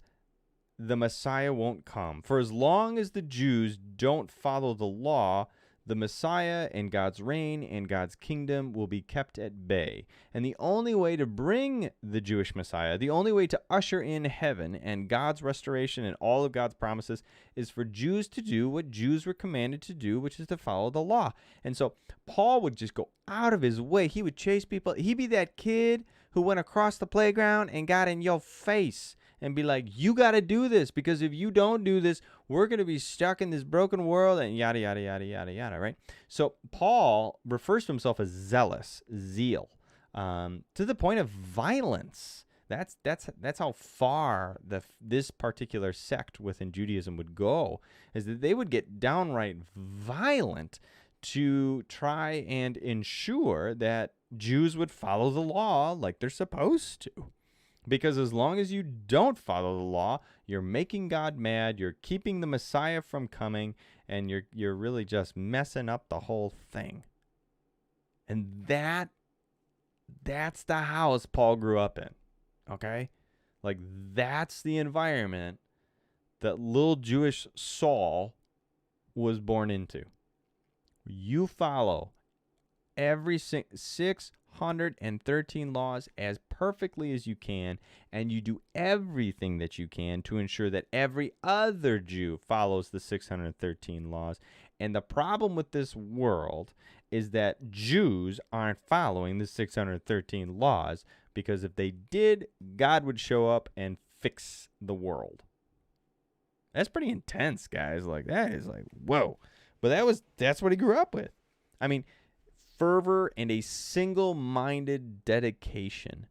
the Messiah won't come. For as long as the Jews don't follow the law, the Messiah and God's reign and God's kingdom will be kept at bay. And the only way to bring the Jewish Messiah, the only way to usher in heaven and God's restoration and all of God's promises is for Jews to do what Jews were commanded to do, which is to follow the law. And so Paul would just go out of his way. He would chase people. He'd be that kid who went across the playground and got in your face and be like, you got to do this, because if you don't do this, we're going to be stuck in this broken world, and yada, yada, yada, yada, yada, right? So Paul refers to himself as zealous, zeal, to the point of violence. That's how far this particular sect within Judaism would go, is that they would get downright violent to try and ensure that Jews would follow the law like they're supposed to. Because as long as you don't follow the law, you're making God mad, you're keeping the Messiah from coming, and you're really just messing up the whole thing. And that's the house Paul grew up in. Okay? Like, that's the environment that little Jewish Saul was born into. You follow every 613 laws as perfectly as you can, and you do everything that you can to ensure that every other Jew follows the 613 laws. And the problem with this world is that Jews aren't following the 613 laws, because if they did, God would show up and fix the world. That's pretty intense, guys. Like, that is like, whoa. But that's what he grew up with. I mean, fervor and a single-minded dedication.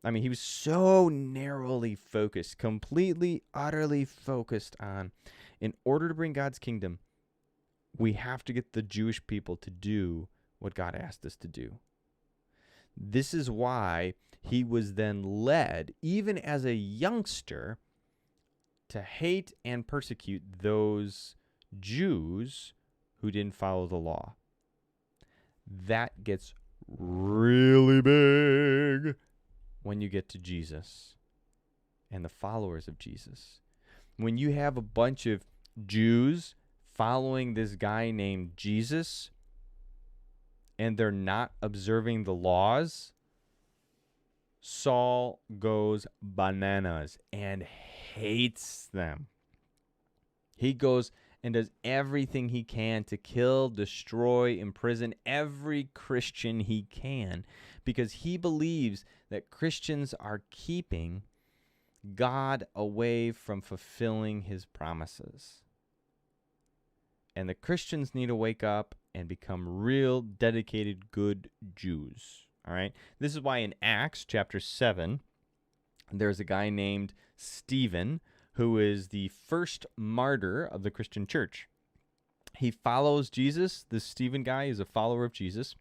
I mean, he was so narrowly focused, completely, utterly focused on, in order to bring God's kingdom, we have to get the Jewish people to do what God asked us to do. This is why he was then led, even as a youngster, to hate and persecute those Jews who didn't follow the law. That gets really big when you get to Jesus and the followers of Jesus. When you have a bunch of Jews following this guy named Jesus and they're not observing the laws, Saul goes bananas and hates them. He goes and does everything he can to kill, destroy, imprison every Christian he can, because he believes that Christians are keeping God away from fulfilling his promises. And the Christians need to wake up and become real, dedicated, good Jews. All right. This is why in Acts chapter 7, there's a guy named Stephen who is the first martyr of the Christian church. He follows Jesus. This Stephen guy is a follower of Jesus.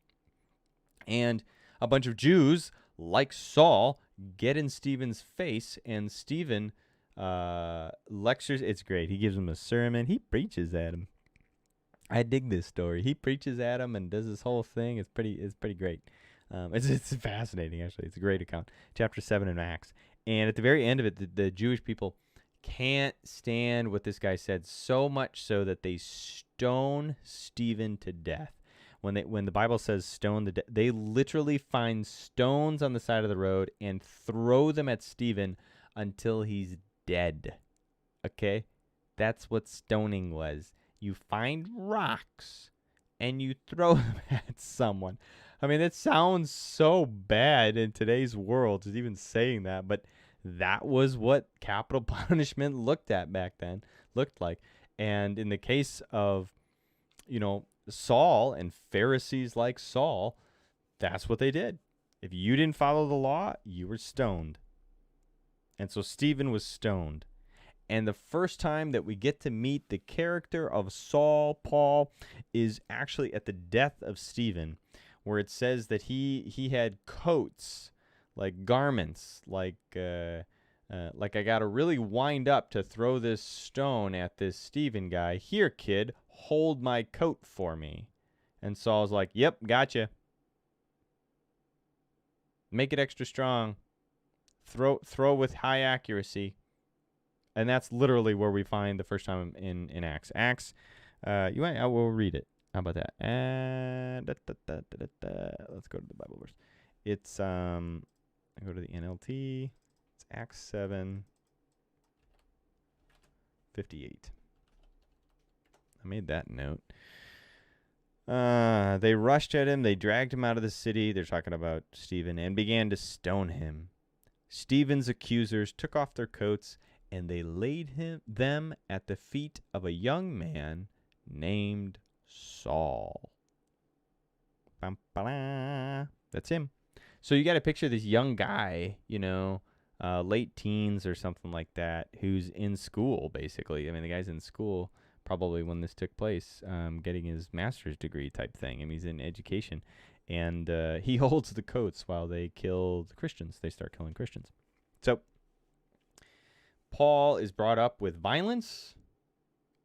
And a bunch of Jews, like Saul, get in Stephen's face, and Stephen lectures. It's great. He gives him a sermon. He preaches at him. I dig this story. He preaches at him and does this whole thing. It's pretty great. It's fascinating, actually. It's a great account. Chapter 7 in Acts. And at the very end of it, the Jewish people can't stand what this guy said, so much so that they stone Stephen to death. When the Bible says stone to death, they literally find stones on the side of the road and throw them at Stephen until he's dead. Okay? That's what stoning was. You find rocks and you throw them at someone. I mean, it sounds so bad in today's world, just even saying that, but that was what capital punishment looked like. And in the case of, Saul and Pharisees like Saul, that's what they did. If you didn't follow the law, you were stoned. And so Stephen was stoned. And the first time that we get to meet the character of Paul, is actually at the death of Stephen, where it says that he had coats, like garments, like I got to really wind up to throw this stone at this Stephen guy. Here, kid, hold my coat for me. And Saul's like, yep, gotcha. Make it extra strong. Throw with high accuracy. And that's literally where we find the first time in Acts. Acts, I will read it. How about that? Let's go to the Bible verse. It's I go to the NLT. It's Acts 7:58. I made that note. They rushed at him. They dragged him out of the city. They're talking about Stephen, and began to stone him. Stephen's accusers took off their coats, and they laid them at the feet of a young man named Saul. That's him. So you got to picture this young guy, late teens or something like that, who's in school, basically. I mean, the guy's in school probably when this took place, getting his master's degree type thing. I mean, he's in education. And he holds the coats while they kill the Christians. They start killing Christians. So Paul is brought up with violence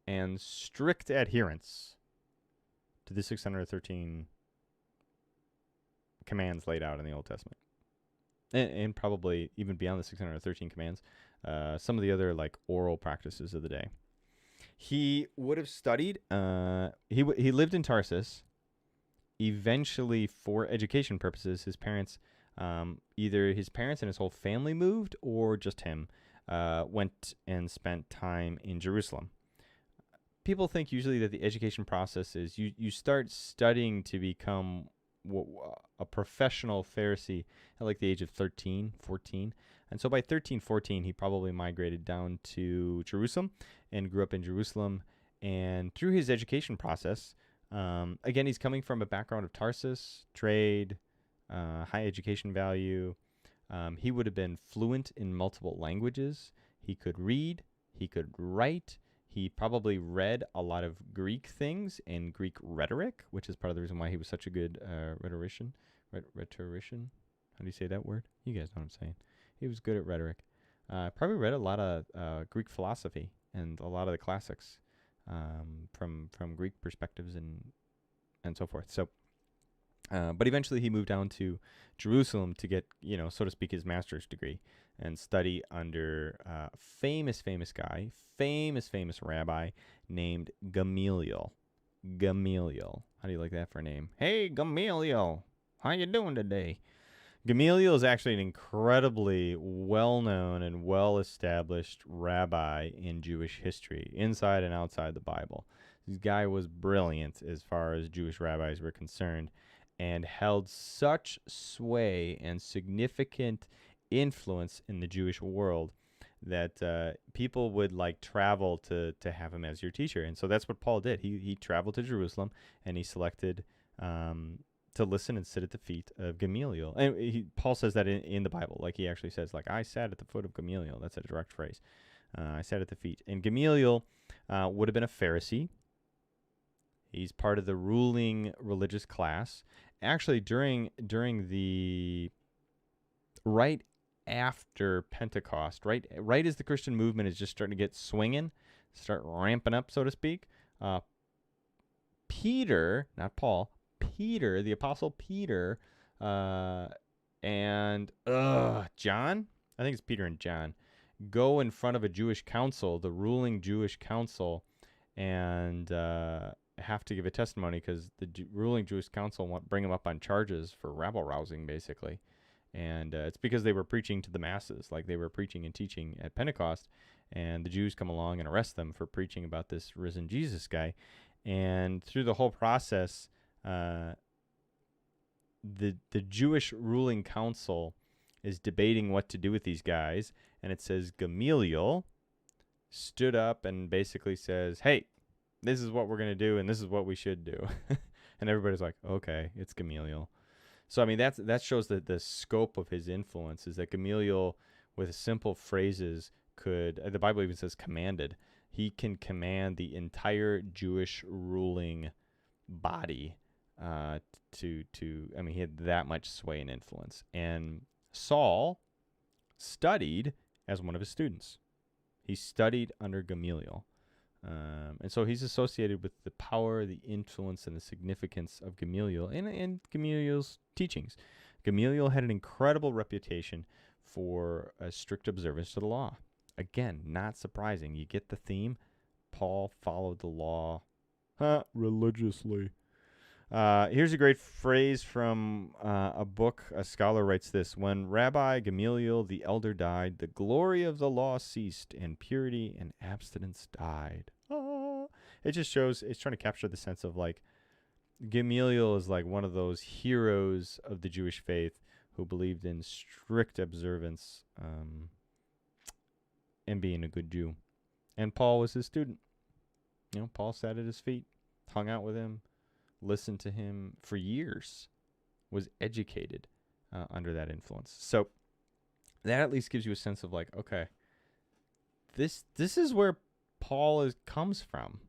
and strict adherence to the 613 commands laid out in the Old Testament. And probably even beyond the 613 commands, some of the other oral practices of the day. He would have studied, he lived in Tarsus. Eventually, for education purposes, his parents, either his parents and his whole family moved, or just him, went and spent time in Jerusalem. People think usually that the education process is you start studying to become a professional Pharisee at the age of 13, 14. And so by 13, 14, he probably migrated down to Jerusalem and grew up in Jerusalem. And through his education process, again, he's coming from a background of Tarsus, trade, high education value. He would have been fluent in multiple languages. He could read. He could write. He probably read a lot of Greek things and Greek rhetoric, which is part of the reason why he was such a good rhetorician. Rhetorician? How do you say that word? You guys know what I'm saying. He was good at rhetoric. Probably read a lot of Greek philosophy and a lot of the classics from Greek perspectives and so forth. So, but eventually he moved down to Jerusalem to get, so to speak, his master's degree and study under a famous guy, famous rabbi named Gamaliel. Gamaliel. How do you like that for a name? Hey, Gamaliel. How you doing today? Gamaliel is actually an incredibly well-known and well-established rabbi in Jewish history, inside and outside the Bible. This guy was brilliant as far as Jewish rabbis were concerned and held such sway and significant influence in the Jewish world that people would travel to have him as your teacher. And so that's what Paul did. He traveled to Jerusalem, and he selected to listen and sit at the feet of Gamaliel. And Paul says that in the Bible. Like, he actually says, like, I sat at the foot of Gamaliel. That's a direct phrase. I sat at the feet. And Gamaliel would have been a Pharisee. He's part of the ruling religious class. Actually, during the right after Pentecost, right as the Christian movement is just starting to get swinging, start ramping up, so to speak, Peter, not Paul, Peter, the Apostle Peter, and John, I think it's Peter and John, go in front of a Jewish council, the ruling Jewish council, and have to give a testimony because the ruling Jewish council bring them up on charges for rabble-rousing, basically. And it's because they were preaching to the masses, like they were preaching and teaching at Pentecost, and the Jews come along and arrest them for preaching about this risen Jesus guy. And through the whole process, the Jewish ruling council is debating what to do with these guys, and it says Gamaliel stood up and basically says, hey, this is what we're going to do, and this is what we should do. And everybody's like, okay, it's Gamaliel. So, I mean, that shows that the scope of his influence is that Gamaliel, with simple phrases, could, the Bible even says commanded, he can command the entire Jewish ruling body I mean, he had that much sway and influence. And Saul studied as one of his students. He studied under Gamaliel. And so he's associated with the power, the influence, and the significance of Gamaliel and Gamaliel's teachings. Gamaliel had an incredible reputation for a strict observance to the law. Again, not surprising. You get the theme. Paul followed the law religiously. Here's a great phrase from a book. A scholar writes this: when Rabbi Gamaliel the elder died, the glory of the law ceased, and purity and abstinence died. It just shows, it's trying to capture the sense of, like, Gamaliel is like one of those heroes of the Jewish faith who believed in strict observance and being a good Jew. And Paul was his student. You know, Paul sat at his feet, hung out with him, listened to him for years, was educated under that influence. So that at least gives you a sense of, like, okay, this is where Paul comes from.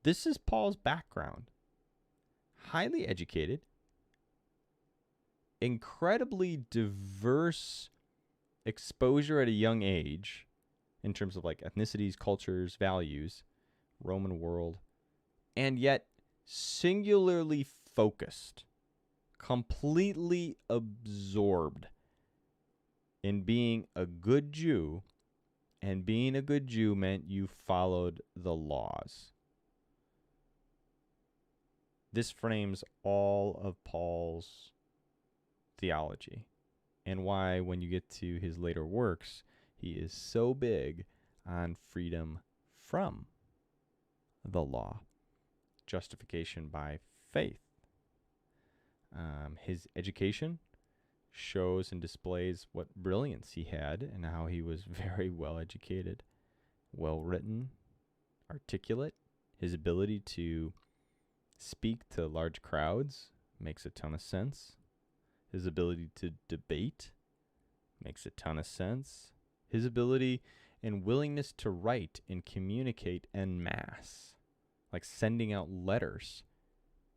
This is Paul's background. Highly educated, incredibly diverse exposure at a young age in terms of, like, ethnicities, cultures, values, Roman world, and yet singularly focused, completely absorbed in being a good Jew, and being a good Jew meant you followed the laws. This frames all of Paul's theology, and why, when you get to his later works, he is so big on freedom from the law, justification by faith. His education shows and displays what brilliance he had and how he was very well educated, well written, articulate. His ability to speak to large crowds makes a ton of sense. His ability to debate makes a ton of sense. His ability and willingness to write and communicate en masse, like sending out letters.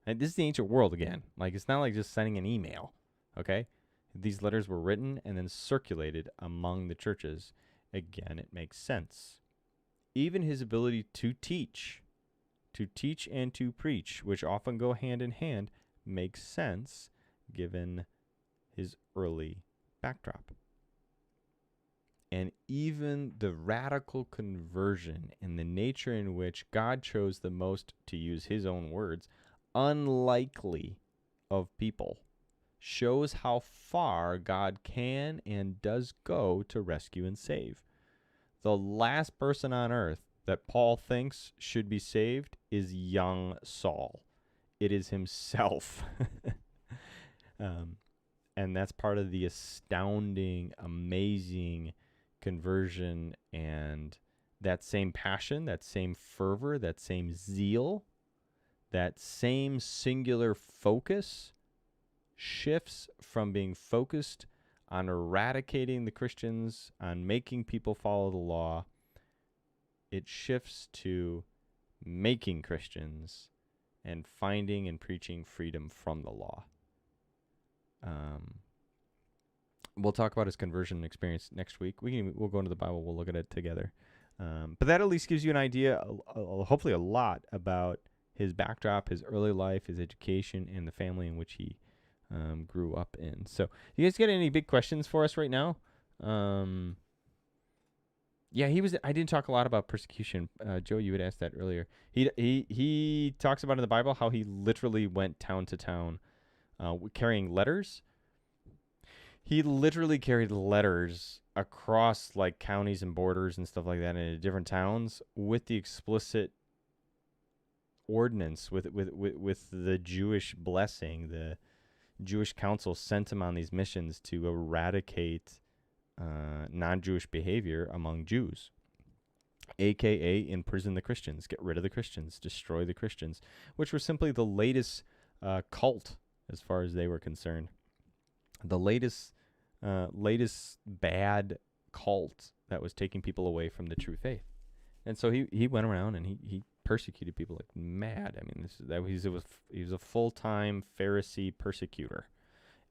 And this is the ancient world again. Like, it's not like just sending an email, okay? These letters were written and then circulated among the churches. Again, it makes sense. Even his ability to teach and to preach, which often go hand in hand, makes sense given his early backdrop. And even the radical conversion and the nature in which God chose the most, to use his own words, unlikely of people, shows how far God can and does go to rescue and save. The last person on earth that Paul thinks should be saved is young Saul. It is himself. And that's part of the astounding, amazing conversion, and that same passion, that same fervor, that same zeal, that same singular focus shifts from being focused on eradicating the Christians, on making people follow the law. It shifts to making Christians and finding and preaching freedom from the law. We'll talk about his conversion experience next week. We'll go into the Bible. We'll look at it together. But that at least gives you an idea, hopefully a lot, about his backdrop, his early life, his education, and the family in which he grew up in. So, you guys got any big questions for us right now? Yeah, I didn't talk a lot about persecution. Joe, you had asked that earlier. He talks about in the Bible how he literally went town to town carrying letters. He literally carried letters across like counties and borders and stuff like that in different towns with the explicit ordinance, with the Jewish blessing. The Jewish council sent him on these missions to eradicate non-Jewish behavior among Jews, aka imprison the Christians, get rid of the Christians, destroy the Christians, which were simply the latest cult as far as they were concerned. The latest bad cult that was taking people away from the true faith. And so he went around and he persecuted people like mad. I mean, he was a full-time Pharisee persecutor.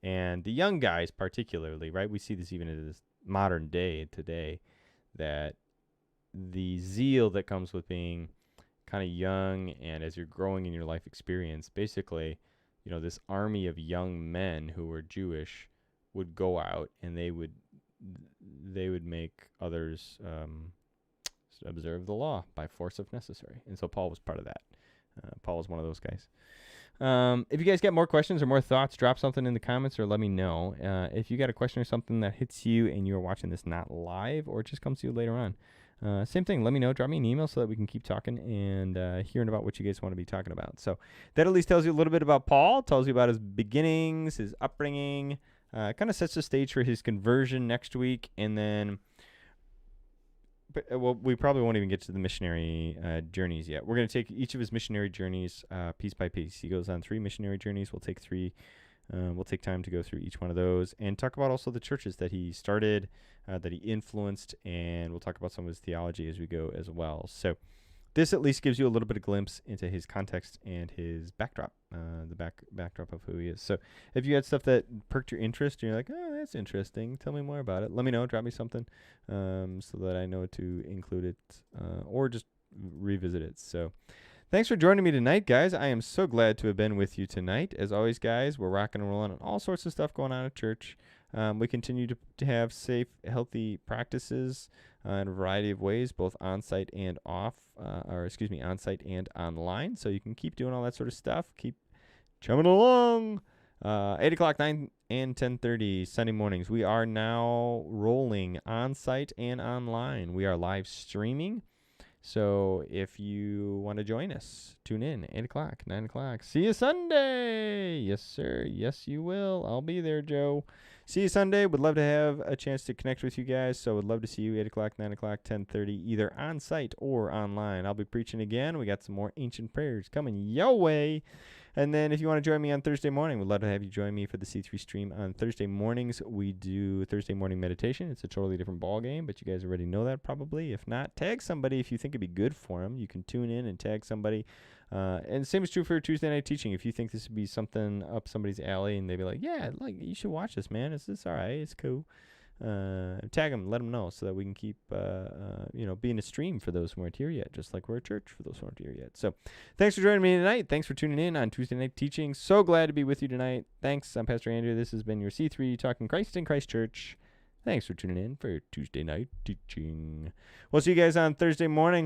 And the young guys particularly, right? We see this even in this modern day today, that the zeal that comes with being kind of young and as you're growing in your life experience, basically, this army of young men who were Jewish would go out and they would make others observe the law by force if necessary. And so Paul was part of that. Paul was one of those guys. If you guys get more questions or more thoughts, drop something in the comments or let me know. If you got a question or something that hits you and you're watching this not live or it just comes to you later on, same thing. Let me know. Drop me an email so that we can keep talking and hearing about what you guys want to be talking about. So that at least tells you a little bit about Paul, tells you about his beginnings, his upbringing, kind of sets the stage for his conversion next week. And then, we probably won't even get to the missionary journeys yet. We're going to take each of his missionary journeys piece by piece. He goes on 3 missionary journeys. We'll take 3. We'll take time to go through each one of those and talk about also the churches that he started, that he influenced, and we'll talk about some of his theology as we go as well. So this at least gives you a little bit of glimpse into his context and his backdrop, the backdrop of who he is. So if you had stuff that perked your interest and you're like, oh, that's interesting, tell me more about it. Let me know. Drop me something so that I know to include it or just revisit it. So thanks for joining me tonight, guys. I am so glad to have been with you tonight. As always, guys, we're rocking and rolling on all sorts of stuff going on at church. We continue to have safe, healthy practices in a variety of ways, both on-site and on-site and online. So you can keep doing all that sort of stuff. Keep chumming along. 8 o'clock, 9 and 10:30 Sunday mornings. We are now rolling on-site and online. We are live streaming. So if you want to join us, tune in 8 o'clock, 9 o'clock. See you Sunday. Yes, sir. Yes, you will. I'll be there, Joe. See you Sunday. Would love to have a chance to connect with you guys. So would love to see you 8 o'clock, 9 o'clock, 10:30, either on site or online. I'll be preaching again. We got some more ancient prayers coming your way. And then if you want to join me on Thursday morning, we'd love to have you join me for the C3 stream on Thursday mornings. We do Thursday morning meditation. It's a totally different ball game, but you guys already know that probably. If not, tag somebody if you think it'd be good for them. You can tune in and tag somebody. And the same is true for Tuesday night teaching. If you think this would be something up somebody's alley and they'd be like, yeah, you should watch this, man. It's all right. It's cool. Tag them, let them know so that we can keep, being a stream for those who aren't here yet, just like we're a church for those who aren't here yet. So thanks for joining me tonight. Thanks for tuning in on Tuesday Night Teaching. So glad to be with you tonight. Thanks. I'm Pastor Andrew. This has been your C3 Talking Christ in Christ Church. Thanks for tuning in for Tuesday Night Teaching. We'll see you guys on Thursday morning.